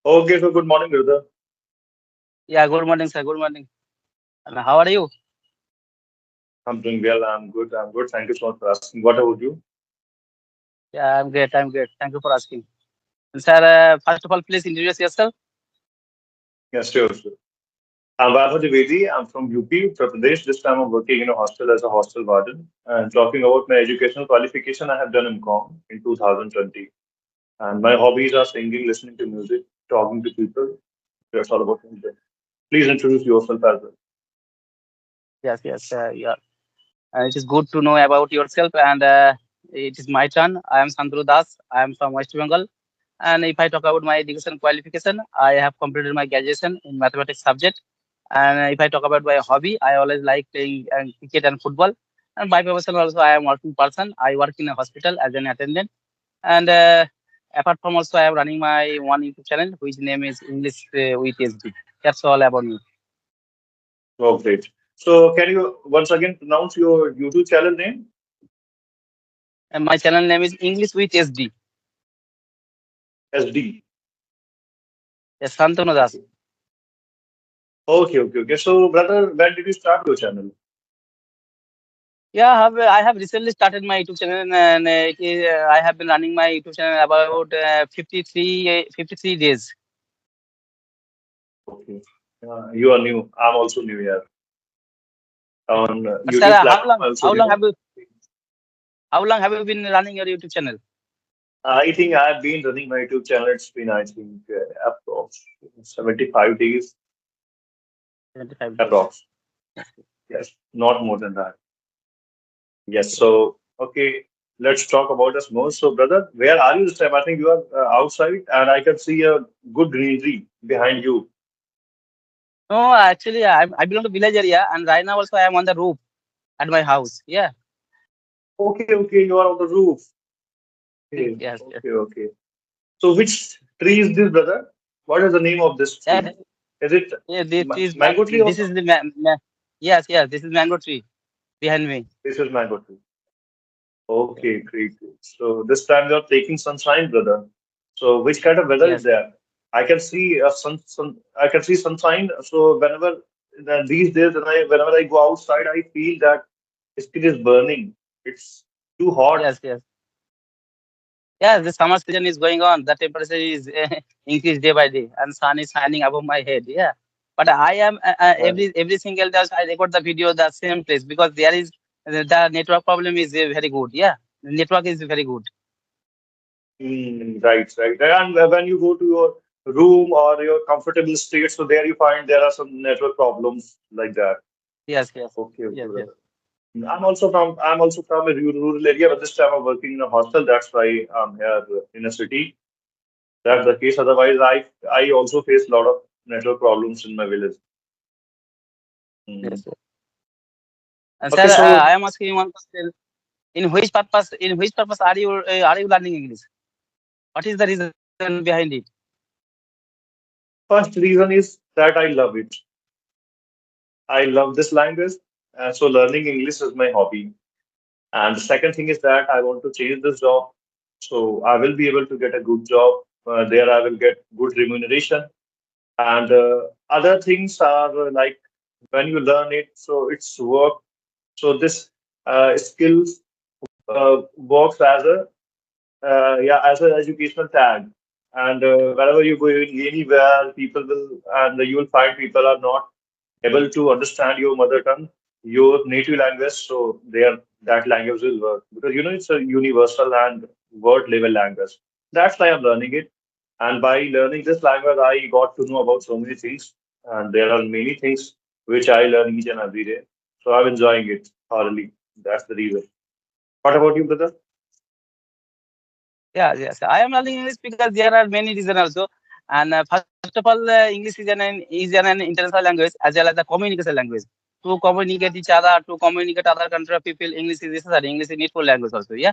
Okay, so good morning, brother. Yeah, good morning, sir. Good morning. And how are you? I'm doing well. I'm good. I'm good. Thank you so much for asking. What about you? Yeah, I'm great. I'm great. Thank you for asking. And sir, first of all, please introduce yourself. Yes, sure, sure. I'm Vaibhav Dwivedi. I'm from UP, Uttar Pradesh. This time I'm working in a hostel as a hostel warden. And talking about my educational qualification, I have done MCOM in 2020. And my hobbies are singing, listening to music, talking to people. That's all about me. Please introduce yourself as well. Yes, yes. Yeah. It is good to know about yourself. And it is my turn. I am Santanu Das. I am from West Bengal. And if I talk about my education qualification, I have completed my graduation in mathematics subject. And if I talk about my hobby, I always like playing cricket and football. And by profession also, I am working person. I work in a hospital as an attendant. And apart from also, I am running my one YouTube channel, which name is English with SD. That's all about me. Oh, great. So, can you once again pronounce your YouTube channel name? And my channel name is English with SD. SD. Yes, Santanu Das. Okay. Okay, okay, okay. So, brother, when did you start your channel? Yeah, I have recently started my YouTube channel, and I have been running my YouTube channel about 53 days. Okay. You are new. I'm also new here. On But sir, YouTube platform, also new. how long have you been running your YouTube channel? I think I've been running my YouTube channel. It's been, I think, approx 75 days, 25 days. approx. Yes, not more than that. Yes. So, okay, let's talk about us more. So, brother, where are you this time? I think you are outside, and I can see a good greenery behind you. No, actually, I belong to village area, and right now also I am on the roof at my house. Yeah. Okay, okay, you are on the roof. Okay, Yes, yes. okay, okay. So, which tree is this, brother? What is the name of this Yeah, tree? Is it yeah, this is mango tree or this is something? the yes, yes. This is mango tree behind me. This is mango tree. Yes, Okay, great. Great. So this time you're taking sunshine, brother. So which kind of weather is yes, there? I can see I can see sunshine. So these days whenever I go outside, I feel that skin is burning. It's too hot. yes, yes. Yes, the summer season is going on. The temperature is increased day by day, and sun is shining above my head. Yeah, but I am Uh, every single day I record the video the same place because there is the network problem is very good. Yeah, the network is very good. right, right. And when you go to your room or your comfortable state, so there you find there are some network problems like that. Yes, yes, Okay, okay, yes, yes. brother. I'm also from a rural area, but this time I'm working in a hostel. That's why I'm here in a city. That's the case. Otherwise, I also face a lot of network problems in my village. Mm. Yes, yes. And sir, Okay, so I am asking you one question. In which purpose are you learning English? What is the reason behind it? first reason is that I love it. I love this language, so learning English is my hobby. And the second thing is that I want to change this job, so I will be able to get a good job. There, I will get good remuneration, and other things are like when you learn it, so it's work. So this skills works as a yeah, as an educational tag. And wherever you go anywhere, people will, and you will find people are not able to understand your mother tongue, your native language. So there, that language will work because it's a universal and word level language. That's why I'm learning it. And by learning this language, I got to know about so many things. And there are many things which I learn each and every day. So I'm enjoying it thoroughly. That's the reason. What about you, brother? Yeah, yes. I am learning English because there are many reasons also. And first of all, English is an international language as well as a communication language. To communicate each other, to communicate other country of people, English is necessary. English is needful language also. Yeah.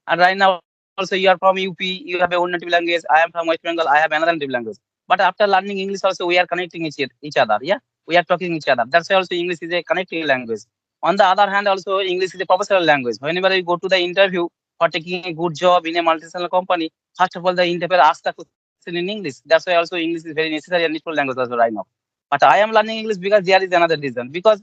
And right now also you are from UP, you have your own native language. I am from West Bengal, I have another native language. But after learning English also, we are connecting each other. Yeah. We are talking each other. That's why also English is a connecting language. On the other hand, also English is a professional language. Whenever you go to the interview for taking a good job in a multinational company, first of all, the interviewer asks the question, in English. That's why also English is very necessary and useful language also right now. But I am learning English because there is another reason. Because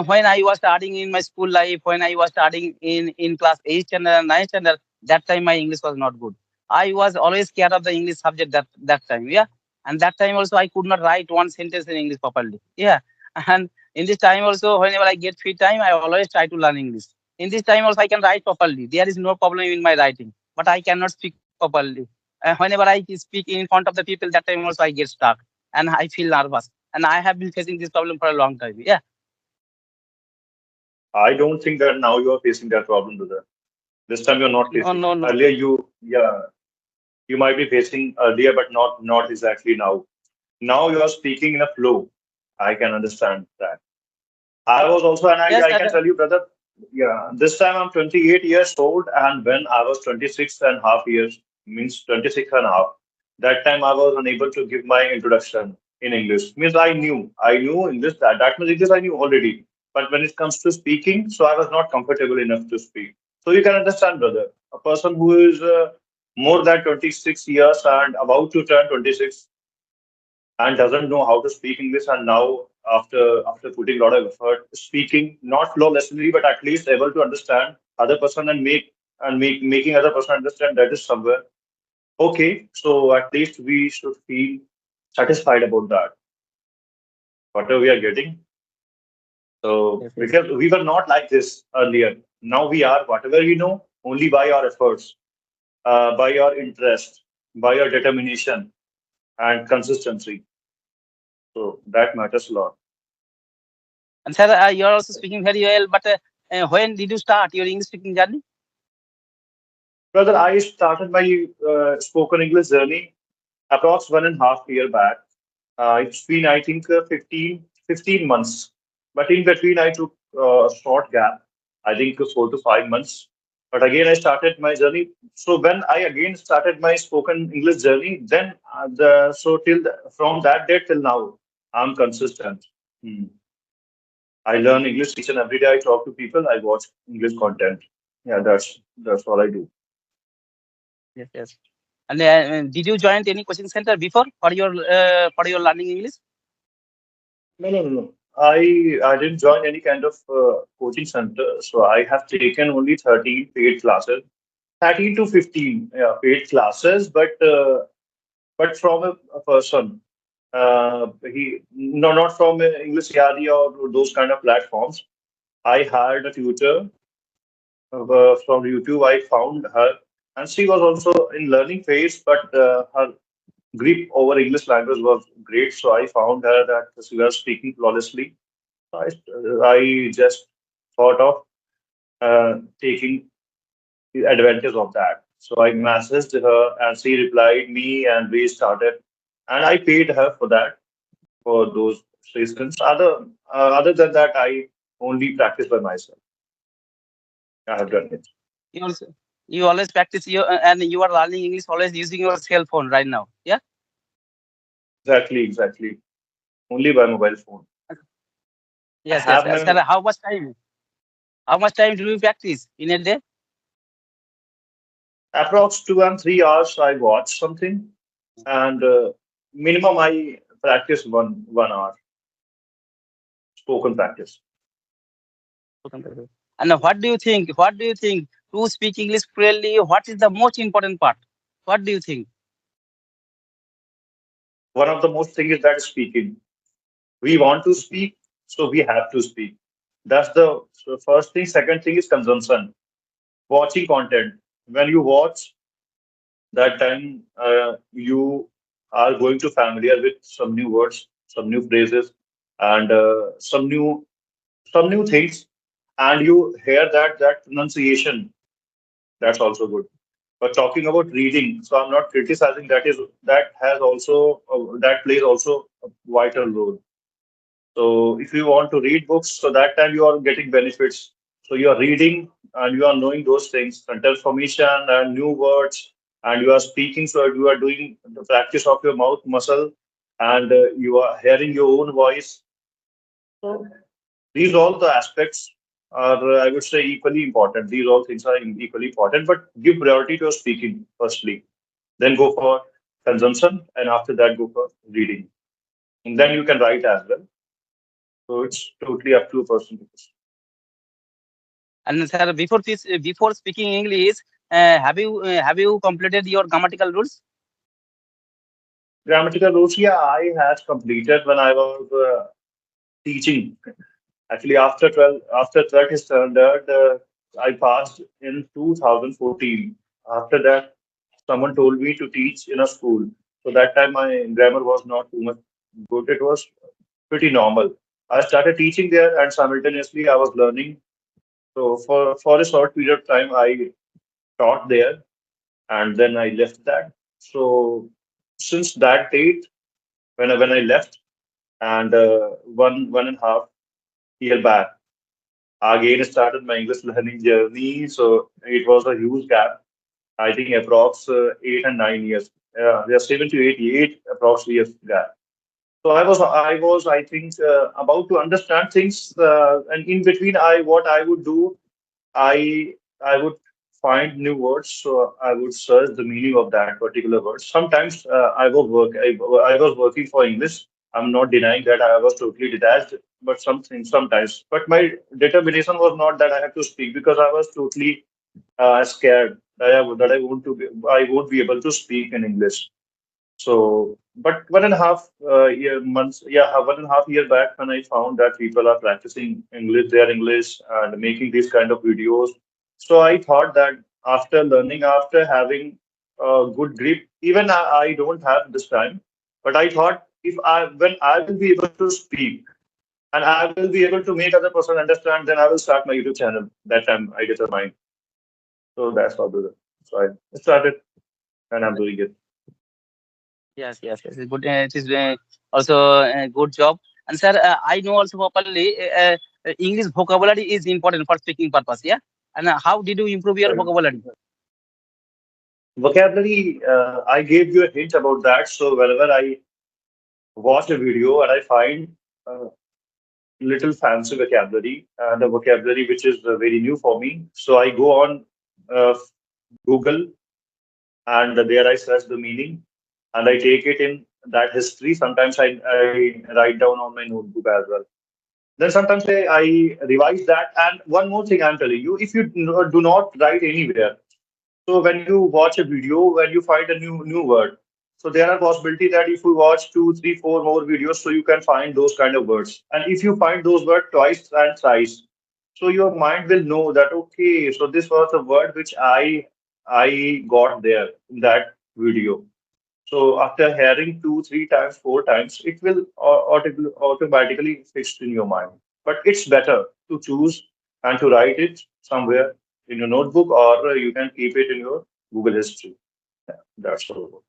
when I was starting in my school life, when I was starting in class 8 standard, 9 standard, that time my English was not good. I was always scared of the English subject that time. Yeah. And that time also I could not write one sentence in English properly. Yeah. And in this time also, whenever I get free time, I always try to learn English. In this time also, I can write properly. There is no problem in my writing, but I cannot speak properly. Whenever I speak in front of the people, that time also I get stuck and I feel nervous. And I have been facing this problem for a long time. Yeah. I don't think that now you are facing that problem, brother. This time you're not No, facing. no, no. Earlier yeah, you might be facing earlier, but not exactly now. Now you are speaking in a flow. I can understand that. I was also, and Yes, I can tell you, brother, yeah, this time I'm 28 years old, and when I was 26 and half years, means 26 and a half, that time I was unable to give my introduction in English. Means I knew English, that means English I knew already. But when it comes to speaking, so I was not comfortable enough to speak. So you can understand, brother, a person who is more than 26 years and about to turn 26 and doesn't know how to speak English. And now, after putting a lot of effort, speaking not flawlessly, but at least able to understand other person and making other person understand, that is somewhere okay. So at least we should feel satisfied about that, whatever we are getting. So yes, yes. because we were not like this earlier, now we are. Whatever we know, only by our efforts, by our interest, by our determination and consistency. So that matters a lot. And sir, you are also speaking very well. But when did you start your English speaking journey? Brother, I started my spoken English journey approx 1.5 year back. It's been, I think, 15 months. But in between, I took a short gap, I think 4 to 5 months. But again, I started my journey. So when I again started my spoken English journey, then from that day till now, I'm consistent. Hmm. I learn English each and every day. I talk to people. I watch English content. Yeah, that's all I do. Yes, yes. And did you join any coaching center before for your learning English? No, no, no, no. I didn't join any kind of coaching center. So I have taken only 13 paid classes, 13 to 15 paid classes, but from a person. He no, not from English Yadi or those kind of platforms. I hired a tutor from YouTube. I found her, and she was also in learning phase, but her grip over English language was great. So I found her that she was speaking flawlessly. I just thought of taking advantage of that. So I messaged her and she replied me and we started. And I paid her for that, for those sessions. Other than that, I only practice by myself. I have done it. You also you always practice and you are learning English always using your cell phone right now. Yeah. Exactly, exactly. Only by mobile phone. I Yes, yes. have my Sir, how much time? How much time do you practice in a day? approx 2 and 3 hours. I watch something and minimum I practice one hour spoken practice. And what do you think? What do you think? To speak English fluently, what is the most important part? What do you think? One of the most thing is that speaking. We want to speak, so we have to speak. That's the first thing. Second thing is consumption. Watching content. When you watch, that time you are going to familiar with some new words, some new phrases, and some new things, and you hear that pronunciation. That's also good. But talking about reading, so I'm not criticizing. That has also that plays also a vital role. So if you want to read books, so that time you are getting benefits. So you are reading and you are knowing those things, sentence formation and new words, and you are speaking. So you are doing the practice of your mouth muscle, and you are hearing your own voice. So these all the aspects are, I would say, equally important. These all things are equally important, but give priority to your speaking firstly. Then go for consumption, and after that go for reading. And then you can write as well. So it's totally up to a person. And sir, before speaking English, have you completed your grammatical rules? Grammatical rules, yeah, I had completed when I was teaching. Actually, after 12th standard, I passed in 2014. After that, someone told me to teach in a school. So that time my grammar was not too much good. It was pretty normal. I started teaching there and simultaneously I was learning. So for a short period of time, I taught there and then I left that. So since that date, when I left and one and a half year back, again started my English learning journey. So it was a huge gap. I think approx 8 and 9 years. Yeah, 7 to 8 approx years gap. So I think, about to understand things, and in between, what I would do, I would find new words, so I would search the meaning of that particular word. Sometimes I was working for English. I'm not denying that I was totally detached, but sometimes. But my determination was not that I have to speak because I was totally scared that I won't be able to speak in English. So, but 1.5 months, yeah, 1.5 year back, when I found that people are practicing their English and making these kind of videos. So I thought that after having a good grip, even I don't have this time, but I thought when I will be able to speak and I will be able to make other person understand, then I will start my YouTube channel. That time I determined. So that's how do it. So I started and I'm doing it. Yes, yes, yes. It's good. It is also a good job. And sir, I know also properly English vocabulary is important for speaking purpose. Yeah. And how did you improve your Right. vocabulary? Vocabulary, I gave you a hint about that. So whenever I watch a video and I find little fancy vocabulary and a vocabulary which is very new for me, so I go on uh, Google and there I search the meaning and I take it in that history. Sometimes I write down on my notebook as well. Then sometimes I revise that. And one more thing I'm telling you, if you do not write anywhere, so when you watch a video, when you find a new word, so there are possibility that if you watch two, three, four more videos, so you can find those kind of words. And if you find those words twice and thrice, so your mind will know that okay, so this was the word which I got there in that video. So after hearing two, three times, four times, it will automatically fixed in your mind. But it's better to choose and to write it somewhere in your notebook, or you can keep it in your Google history. Yeah, that's all.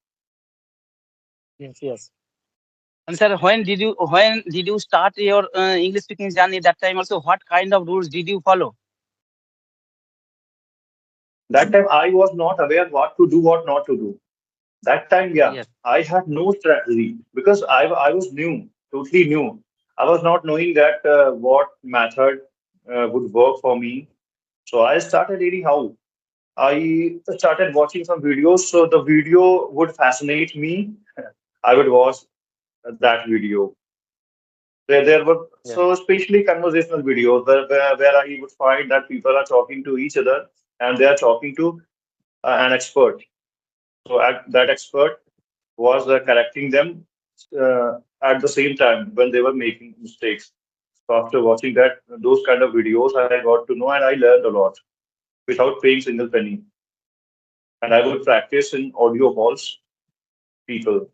Yes, yes. And sir, when did you start your English speaking journey? That time also, what kind of rules did you follow? That time I was not aware what to do, what not to do. That time, yeah, Yes, I had no strategy because I was new, totally new. I was not knowing that what method would work for me. So I started anyhow. I started watching some videos, so the video would fascinate me. I would watch that video. There were yes, so especially conversational videos where I would find that people are talking to each other and they are talking to an expert. So that expert was correcting them at the same time when they were making mistakes. So after watching those kind of videos, I got to know and I learned a lot without paying single penny. And I would practice in audio calls people.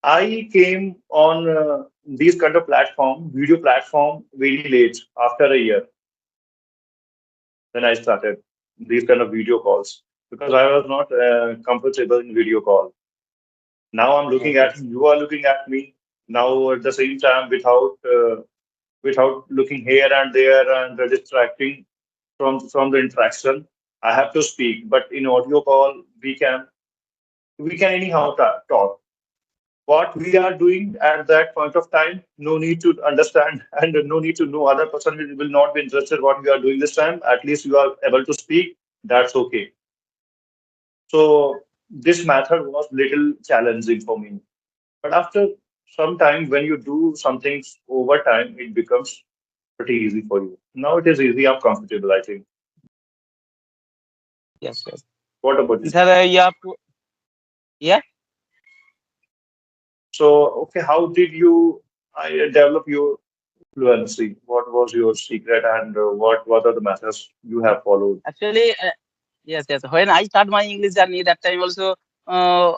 I came on these kind of video platform, very late after a year. Then I started these kind of video calls because I was not comfortable in video call. Now I'm yes, looking at yes, you are looking at me now at the same time without looking here and there and distracting from the interaction. I have to speak, but in audio call we can anyhow talk what we are doing at that point of time. No need to understand and no need to know other person will not be interested what we are doing this time. At least you are able to speak. That's okay. So this method was little challenging for me. But after some time, when you do something over time, it becomes pretty easy for you. Now it is easy. I'm comfortable, I think. Yes, yes. What about And you? sir, you have to, yeah. So, okay, how did you develop your fluency? What was your secret, and what are the methods you have followed? Actually, yes, yes. When I start my English journey, that time also, uh,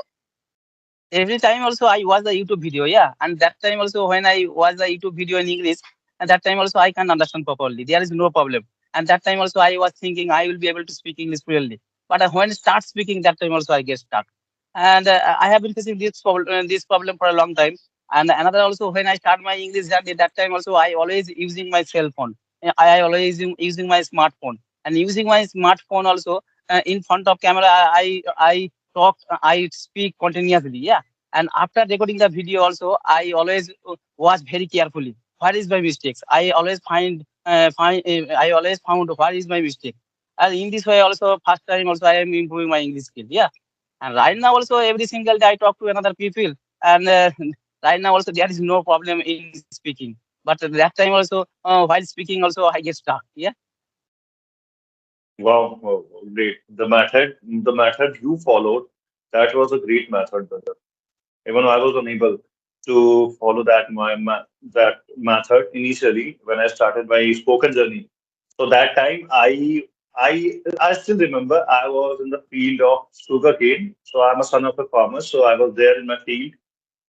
every time also I watch the YouTube video, yeah. And that time also when I watch the YouTube video in English, and that time also I can understand properly. There is no problem. And that time also I was thinking I will be able to speak English fluently. But when I start speaking, that time also I get stuck. And I have been facing this problem for a long time. And another also when I start my English journey, that time also I always using my cell phone. I always using my smartphone. And using my smartphone also in front of camera, I talk, I speak continuously. Yeah. And after recording the video also, I always watch very carefully. What is my mistakes? I always found what is my mistake. And in this way also, first time also I am improving my English skill. Yeah. And right now also every single day I talk to another people. And right now also there is no problem in speaking. But that time also, while speaking also I get stuck. Yeah. Wow, wow, wow, great. The method you followed, that was a great method, brother. Even I was unable to follow that method initially when I started my spoken journey. So that time, I still remember I was in the field of sugarcane. So I'm a son of a farmer. So I was there in my field,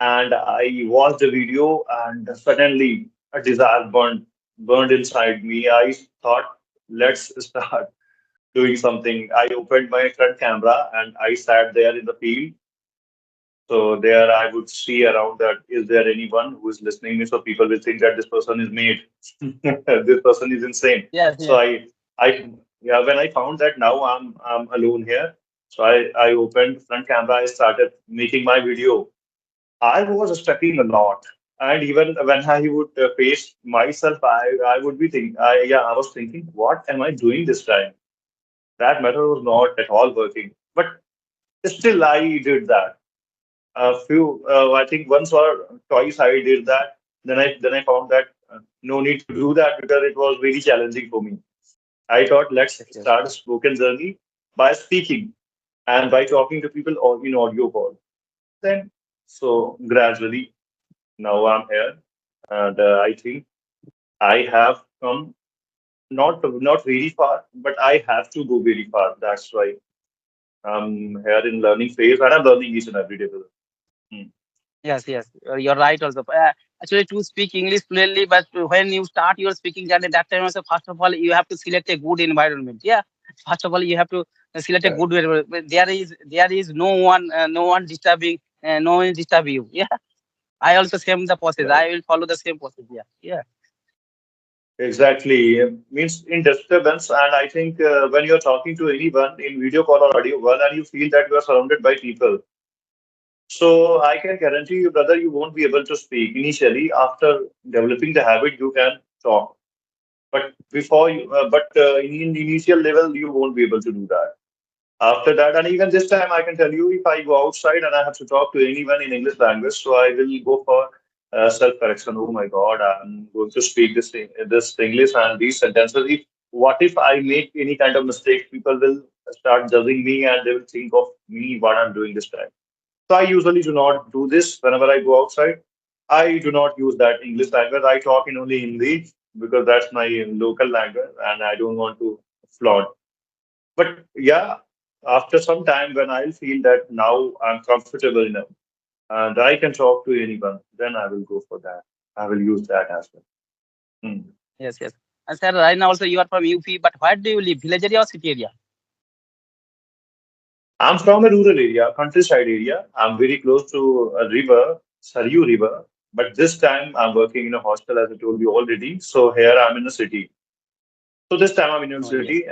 and I watched the video, and suddenly a desire burned inside me. I thought, let's start doing something. I opened my front camera and I sat there in the field. So there I would see around that is there anyone who is listening me? So people will think that this person is made, this person is insane. Yes, So yes. I yeah, when I found that now I'm alone here, so I opened front camera, I started making my video. I was studying a lot. And even when I would face myself, I would be thinking, I was thinking, what am I doing this time? That method was not at all working. But still, I did that. I think once or twice I did that. Then I found that no need to do that because it was very challenging for me. I thought let's Yes, yes. start a spoken journey by speaking and by talking to people or in audio call. Then so gradually now I'm here, and I think I have come not very far, but I have to go very far. That's why I'm here in learning phase, and I'm learning each and every day. Brother. Hmm. Yes, yes, you're right also. Actually, to speak English fluently, but when you start your speaking journey, that time also, first of all, you have to select a good environment. Yeah, first of all, you have to select a Yeah, good environment. There is no one disturbing, no one disturb you. Yeah, I also same the process. right. I will follow the same process. Yeah, yeah, Exactly. Means in disturbance, and I think when you're talking to anyone in video call or audio call, and you feel that you are surrounded by people, so I can guarantee you, brother, you won't be able to speak initially. After developing the habit, you can talk, but in initial level, you won't be able to do that. After that, and even this time, I can tell you if I go outside and I have to talk to anyone in English language, so I will go for self-correction. Oh my God, I'm going to speak this English and these sentences. What if I make any kind of mistake? People will start judging me and they will think of me what I'm doing this time. So I usually do not do this whenever I go outside. I do not use that English language. I talk in only Hindi because that's my local language and I don't want to flaunt. But yeah, after some time, when I'll feel that now I'm comfortable enough and I can talk to anyone, then I will go for that. I will use that as well. Hmm. yes, yes. And sir, right now also you are from UP, but where do you live? Village area or city area? I'm from a rural area, countryside area. I'm very close to a river, Saryu River. But this time I'm working in a hostel, as I told you already. So here I'm in a city. So this time I'm in a Oh, yes. city.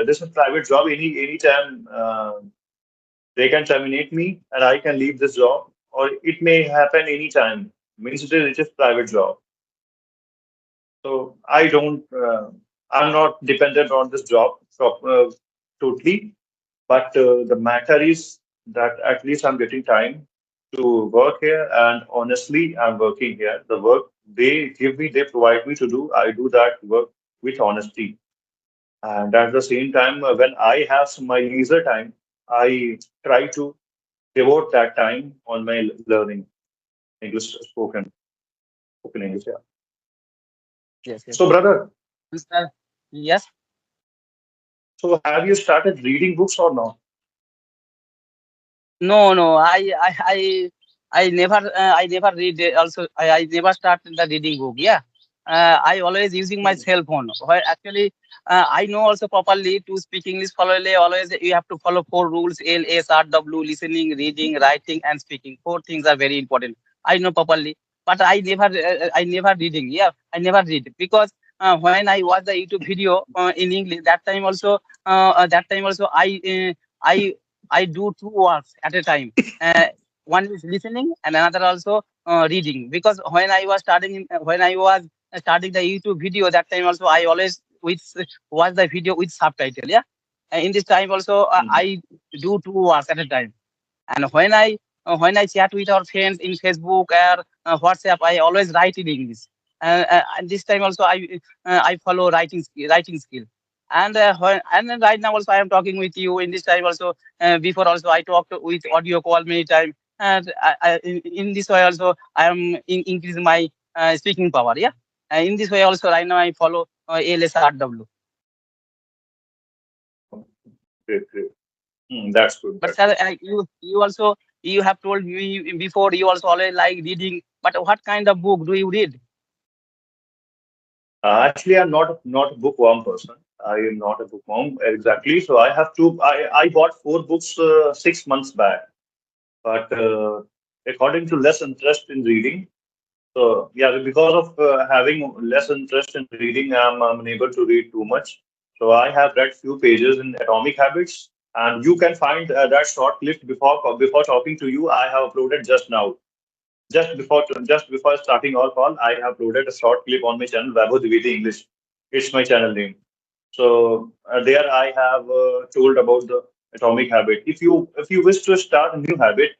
This is private job. Anytime they can terminate me and I can leave this job, or it may happen anytime. Means it is private job. So I'm not dependent on this job totally. But the matter is that at least I'm getting time to work here, and honestly, I'm working here. The work they give me, they provide me to do, I do that work with honesty. And at the same time, when I have my leisure time, I try to devote that time on my learning English spoken English. Yeah. Yes, yes. So, brother, Yes. so have you started reading books or not? No, no. I never read. Also, I never start the reading book. Yeah. I always using my Hmm. cell phone. Why actually, I know also properly to speak English. Properly, always you have to follow four rules: LSRW, listening, reading, writing, and speaking. Four things are very important. I know properly, but I never reading. Yeah, I never read because when I watch the YouTube video in English, that time also I I do two works at a time. Uh, One is listening and another also reading. Because when I was starting the YouTube video, that time also I always watch the video with subtitle. Yeah, in this time also Hmm. I do two works at a time. And when I chat with our friends in Facebook or WhatsApp, I always write in English. And this time also I follow writing skill. And then right now also I am talking with you in this time also. Before also I talked with audio call many times. And in this way also I am increasing my speaking power. Yeah. In this way also right now I follow LSRW. Oh, great, great. Hmm, that's good. But That's sir, good. you also you have told me before you also always like reading. But what kind of book do you read? Actually, I'm not a bookworm person. I am not a bookworm exactly. So I have two. I bought four books 6 months back, but according to less interest in reading. So yeah, because of having less interest in reading, I'm unable to read too much. So I have read few pages in Atomic Habits, and you can find that short clip before talking to you. I have uploaded just now, just before starting our call. I have uploaded a short clip on my channel, Vaibhav Dwivedi English. It's my channel name. So there I have told about the Atomic Habit. If you wish to start a new habit,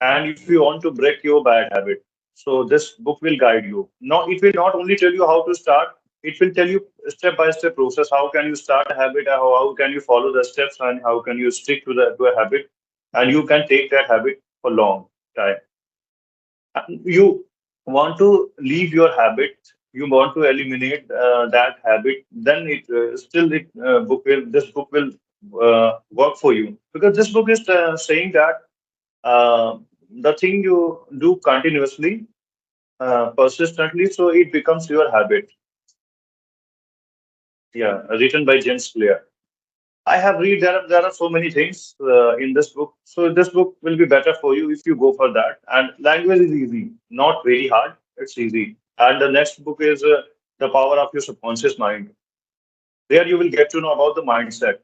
and if you want to break your bad habit, so this book will guide you. Not it will not only tell you how to start, it will tell you step by step process. How can you start a habit? How can you follow the steps, and how can you stick to a habit, and you can take that habit for long time. You want to leave your habit, you want to eliminate that habit, then it still it book will this book will work for you, because this book is saying that uh, the thing you do continuously, persistently, so it becomes your habit. Yeah, written by James Clear. I have read there are so many things in this book. So this book will be better for you if you go for that. And language is easy, not very hard. It's easy. And the next book is The Power of Your Subconscious Mind. There you will get to know about the mindset.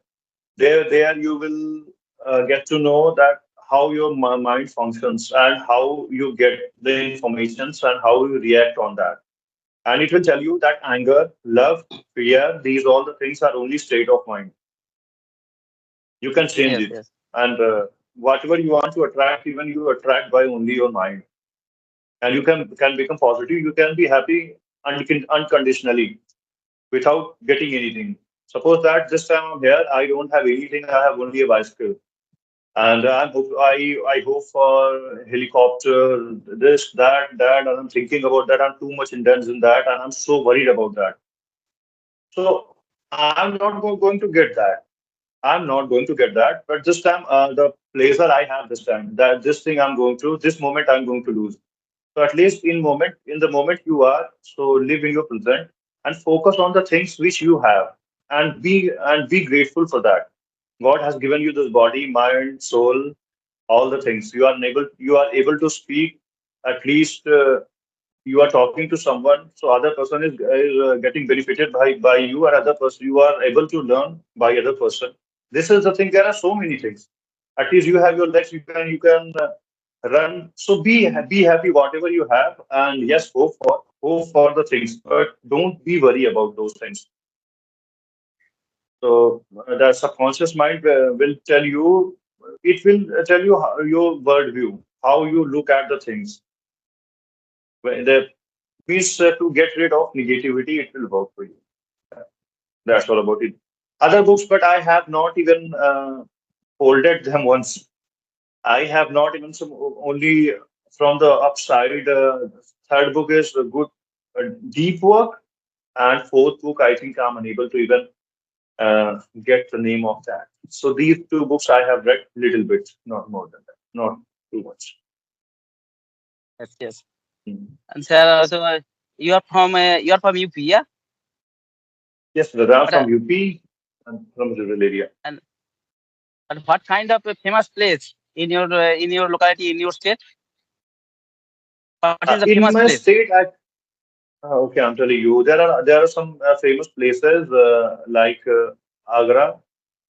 There you will get to know that how your mind functions and how you get the informations and how you react on that. And it will tell you that anger, love, fear, these all the things are only state of mind. You can change Yes, it, yes, and whatever you want to attract, even you attract by only your mind, and you can become positive. You can be happy unconditionally without getting anything. Suppose that this time I'm here, I don't have anything, I have only a bicycle, and I hope for helicopter, this, that, and I'm thinking about that. I'm too much intense in that, and I'm so worried about that. So I'm not going to get that. I'm not going to get that. But this time, the pleasure I have this time, that this thing I'm going through, this moment I'm going to lose. So at least in the moment you are, so live in your present and focus on the things which you have, and be grateful for that. God has given you this body, mind, soul, all the things. You are able to speak. At least you are talking to someone, so other person is getting benefited by you, or other person you are able to learn by other person. This is the thing. There are so many things. At least you have your legs. You can run. So be happy whatever you have, and yes, hope for the things, but don't be worry about those things. So the subconscious mind will tell you. it will tell you how, your worldview, how you look at the things. The means to get rid of negativity, it will work for you. That's all about it. Other books, but I have not even folded them once. I have not even some only from the upside. Third book is a good deep work, and fourth book I think I'm unable to even get the name of that. So these two books I have read little bit, not more than that, not too much. Yes, yes. Mm. And sir, so you are from UP, yeah? Yes, brother, I'm But from UP and from rural area. and but what kind of a famous place in your locality in your state? What is the famous In my place? state, okay, I'm telling you, there are some famous places like Agra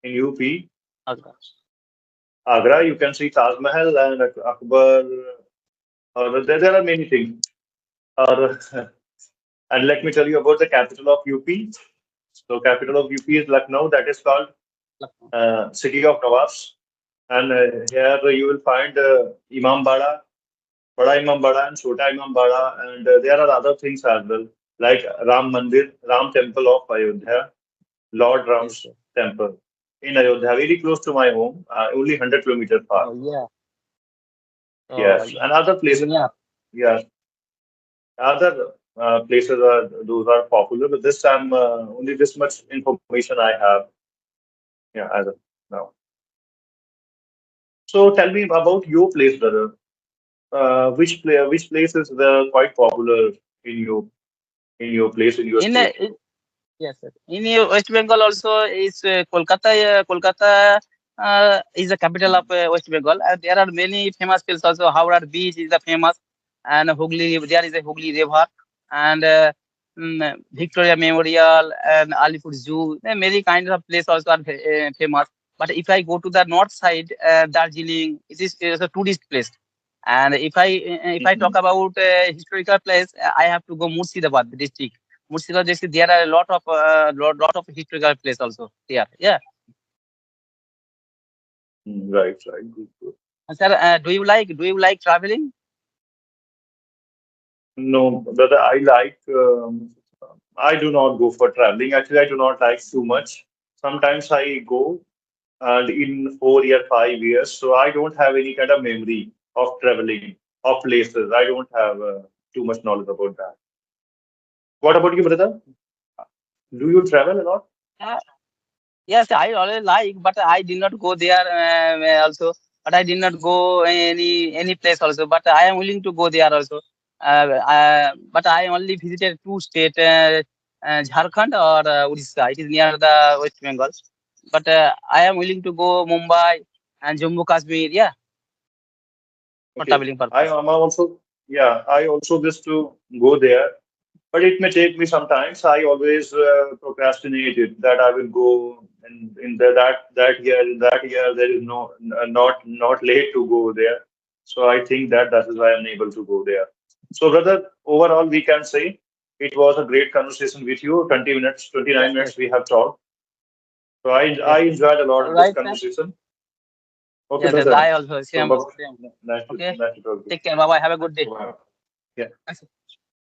in UP. Agra. Agra, you can see Taj Mahal and Akbar. There are many things. Or, and let me tell you about the capital of UP. So, capital of UP is Lucknow. That is called Lucknow. City of Nawabs. And here you will find Imam Bada, Bada Imam Bada, and Chota Imam Bada. And there are other things as well, like Ram Mandir, Ram Temple of Ayodhya, Lord Yes, Ram's yes. temple in Ayodhya, very close to my home, only 100 kilometers far. Oh yeah. Oh Yes, yeah. and other places, Yeah. yeah, other places are those are popular, but this time only this much information I have, yeah, as of now. So tell me about your place, brother. Which place is quite popular in your place in your In, state? yes, sir. In West Bengal also is Kolkata. Kolkata is the capital of West Bengal. There are many famous places also. Howrah Beach is the famous, and Hooghly. There is a Hooghly River, and Victoria Memorial and Alipur Zoo. Many kinds of places also are famous. But if I go to the north side, Darjeeling, it is a tourist place. And if I talk Mhm. about historical place, I have to go Murshidabad district. Murshidabad district, there are a lot of historical place also there. Yeah. Right, right, good, good. And sir, do you like traveling? No, brother, I do not go for traveling. Actually, I do not like too much. Sometimes I go, and in 4 year, 5 years, so I don't have any kind of memory of traveling of places. I don't have too much knowledge about that. What about you, brother? Do you travel a lot? Uh, yes, I always like, but I did not go there also. But I did not go any place also. But I am willing to go there also. But I only visited two states, Jharkhand or Odisha. It is near the West Bengal. But I am willing to go Mumbai and Jammu Kashmir. Yeah, for Okay, traveling I purpose. am also, yeah, I also wish to go there, but it may take me some time. So I always procrastinate it that I will go in that year there is not late to go there. So I think that is why I'm able to go there. So brother, overall we can say it was a great conversation with you. 20 minutes, Yes, 29 yes, minutes we have talked. So I yes, yes. enjoyed a lot All in this right, sir. conversation. Okay, Yes, yes. brother. I also So same, same. nice to Okay. nice to talk to you. Take care. Bye bye. Have a good day. Bye. Yeah. Thanks.